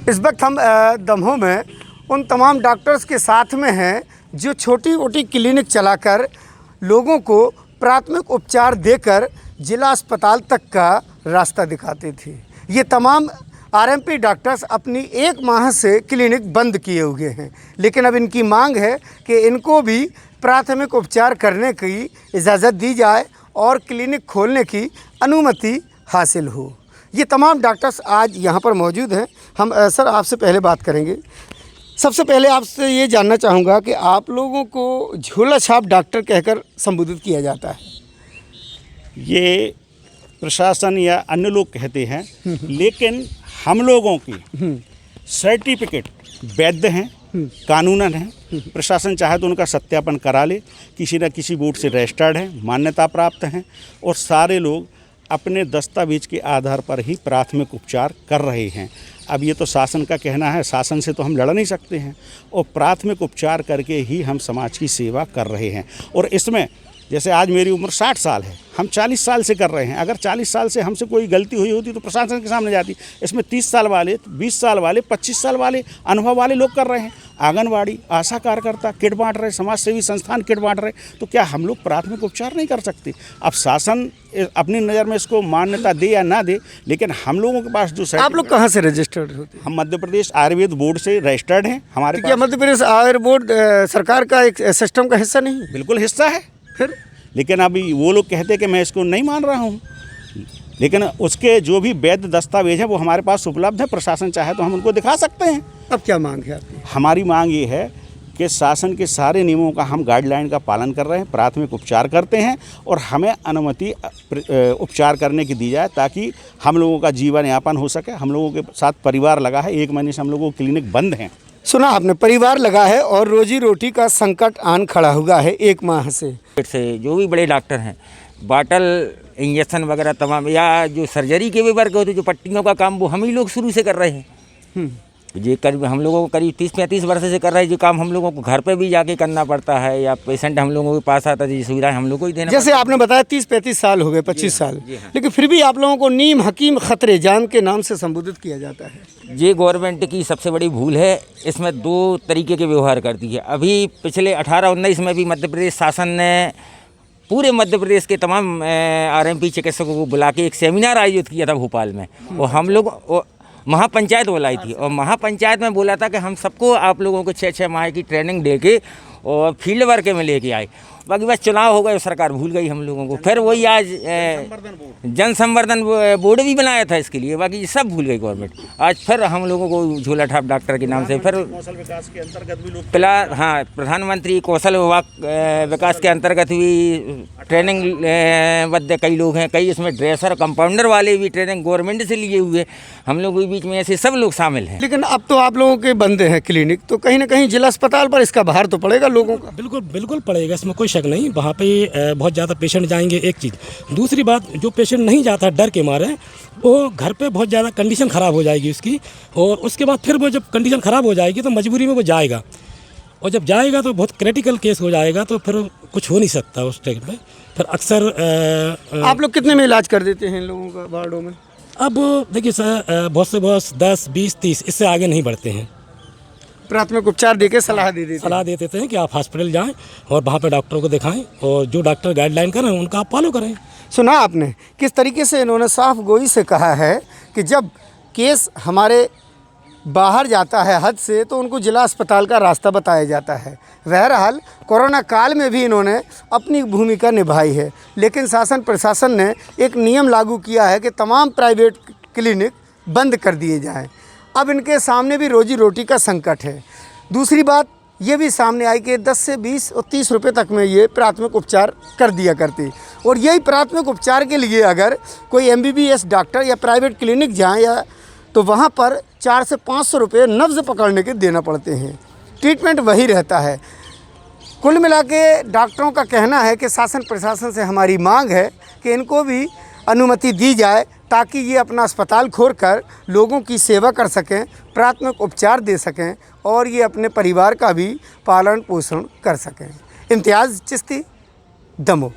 इस वक्त हम दमोह में उन तमाम डॉक्टर्स के साथ में हैं जो छोटी मोटी क्लिनिक चलाकर लोगों को प्राथमिक उपचार देकर जिला अस्पताल तक का रास्ता दिखाते थे। ये तमाम आरएमपी डॉक्टर्स अपनी 1 माह से क्लिनिक बंद किए हुए हैं, लेकिन अब इनकी मांग है कि इनको भी प्राथमिक उपचार करने की इजाज़त दी जाए और क्लिनिक खोलने की अनुमति हासिल हो। ये तमाम डॉक्टर्स आज यहाँ पर मौजूद हैं। हम सर आपसे पहले बात करेंगे। सबसे पहले आपसे ये जानना चाहूँगा कि आप लोगों को झोला छाप डॉक्टर कहकर संबोधित किया जाता है। ये प्रशासन या अन्य लोग कहते हैं, लेकिन हम लोगों की सर्टिफिकेट वैध हैं, कानूनन हैं। प्रशासन चाहे तो उनका सत्यापन करा ले, किसी न किसी बोर्ड से रजिस्टर्ड हैं, मान्यता प्राप्त हैं और सारे लोग अपने दस्तावेज के आधार पर ही प्राथमिक उपचार कर रहे हैं। अब ये तो शासन का कहना है, शासन से तो हम लड़ नहीं सकते हैं और प्राथमिक उपचार करके ही हम समाज की सेवा कर रहे हैं। और इसमें जैसे आज मेरी उम्र 60 साल है, हम 40 साल से कर रहे हैं। अगर 40 साल से हमसे कोई गलती हुई होती तो प्रशासन के सामने जाती। इसमें 30 साल वाले, 20 साल वाले, 25 साल वाले अनुभव वाले लोग कर रहे हैं। आंगनवाड़ी, आशा कार्यकर्ता किट बांट रहे, समाज सेवी संस्थान किट बांट रहे, तो क्या हम लोग प्राथमिक उपचार नहीं कर सकते? अब शासन अपनी नज़र में इसको मान्यता दे या ना दे, लेकिन हम लोगों के पास जो आप लोग कहाँ से रजिस्टर्ड होते हैं? हम मध्य प्रदेश आयुर्वेद बोर्ड से रजिस्टर्ड हैं। हमारे क्या मध्य प्रदेश आयुर्वेद बोर्ड सरकार का एक सिस्टम का हिस्सा नहीं है? बिल्कुल हिस्सा है। फिर लेकिन अभी वो लोग कहते हैं कि मैं इसको नहीं मान रहा हूँ, लेकिन उसके जो भी वैध दस्तावेज हैं वो हमारे पास उपलब्ध है। प्रशासन चाहे तो हम उनको दिखा सकते हैं। अब क्या मांग है आपकी? हमारी मांग ये है कि शासन के सारे नियमों का हम गाइडलाइन का पालन कर रहे हैं, प्राथमिक उपचार करते हैं और हमें अनुमति उपचार करने की दी जाए ताकि हम लोगों का जीवन यापन हो सके। हम लोगों के साथ परिवार लगा है, 1 महीने से हम लोगों को क्लिनिक बंद हैं। सुना आपने, परिवार लगा है और रोजी रोटी का संकट आन खड़ा हुआ है 1 माह से। जो भी बड़े डॉक्टर हैं, बाटल इंजेक्शन वगैरह तमाम, या जो सर्जरी के भी वर्क होते, जो पट्टियों का काम, वो हम ही लोग शुरू से कर रहे हैं। ये करीब हम लोगों को करीब 30-35 वर्ष से कर रहे हैं। जो काम हम लोगों को घर पे भी जाके करना पड़ता है या पेशेंट हम लोगों के पास आता है, ये सुविधाएं हम लोगों को ही देना। जैसे आपने बताया 30-35 साल हो गए, 25 साल, लेकिन फिर भी आप लोगों को नीम हकीम खतरे जान के नाम से संबोधित किया जाता है। ये गवर्नमेंट की सबसे बड़ी भूल है। इसमें 2 तरीके के व्यवहार करती है। अभी पिछले 18-19 में भी मध्य प्रदेश शासन ने पूरे मध्य प्रदेश के तमाम आरएमपी चिकित्सकों को बुला के एक सेमिनार आयोजित किया था भोपाल में, और हम लोग महापंचायत बुलाई थी, और महापंचायत में बोला था कि हम सबको आप लोगों को 6-6 माह की ट्रेनिंग दे के और फील्ड वर्क में लेके आए। बाकी बस चुनाव हो गए, सरकार भूल गई हम लोगों को। फिर वही आज जन संवर्धन बोर्ड भी बनाया था इसके लिए, बाकी सब भूल गई गवर्नमेंट। आज फिर हम लोगों को झोला छाप डॉक्टर के नाम से फिर कौशल विकास के अंतर्गत भी लोग प्रधानमंत्री कौशल विकास के अंतर्गत भी ट्रेनिंग बद्ध कई लोग हैं। कई इसमें ड्रेसर, कंपाउंडर वाले भी ट्रेनिंग गवर्नमेंट से लिए हुए। हम लोग के बीच में ऐसे सब लोग शामिल हैं। लेकिन अब तो आप लोगों के बंद हैं क्लिनिक, तो कहीं ना कहीं जिला अस्पताल पर इसका भार तो पड़ेगा लोगों का। बिल्कुल बिल्कुल पड़ेगा, इसमें कोई शक नहीं। वहाँ पे बहुत ज़्यादा पेशेंट जाएंगे, एक चीज़। दूसरी बात, जो पेशेंट नहीं जाता डर के मारे, वो घर पे बहुत ज़्यादा कंडीशन ख़राब हो जाएगी उसकी, और उसके बाद फिर वो जब कंडीशन ख़राब हो जाएगी तो मजबूरी में वो जाएगा, और जब जाएगा तो बहुत क्रिटिकल केस हो जाएगा, तो फिर कुछ हो नहीं सकता उस टाइम पे। फिर अक्सर आप लोग कितने में इलाज कर देते हैं लोगों का वार्डों में? अब देखिए सर, बहुत से बहुत 10, 20, 30 इससे आगे नहीं बढ़ते हैं। प्राथमिक उपचार देके सलाह दे देते हैं कि आप हॉस्पिटल जाएं और वहाँ पे डॉक्टरों को दिखाएं, और जो डॉक्टर गाइडलाइन करें उनका आप फॉलो करें। सुना आपने किस तरीके से इन्होंने साफ गोई से कहा है कि जब केस हमारे बाहर जाता है हद से तो उनको जिला अस्पताल का रास्ता बताया जाता है। बहरहाल कोरोना काल में भी इन्होंने अपनी भूमिका निभाई है, लेकिन शासन प्रशासन ने एक नियम लागू किया है कि तमाम प्राइवेट क्लिनिक बंद कर दिए जाएं। अब इनके सामने भी रोजी रोटी का संकट है। दूसरी बात ये भी सामने आई कि 10 से 20 और 30 रुपये तक में ये प्राथमिक उपचार कर दिया करते, और यही प्राथमिक उपचार के लिए अगर कोई MBBS डॉक्टर या प्राइवेट क्लिनिक जाए या तो वहाँ पर 400 से 500 रुपये नब्ज़ पकड़ने के देना पड़ते हैं। ट्रीटमेंट वही रहता है। कुल मिला के डॉक्टरों का कहना है कि शासन प्रशासन से हमारी मांग है कि इनको भी अनुमति दी जाए ताकि ये अपना अस्पताल खोलकर लोगों की सेवा कर सकें, प्राथमिक उपचार दे सकें और ये अपने परिवार का भी पालन पोषण कर सकें। इम्तियाज़ चिश्ती, दमोह।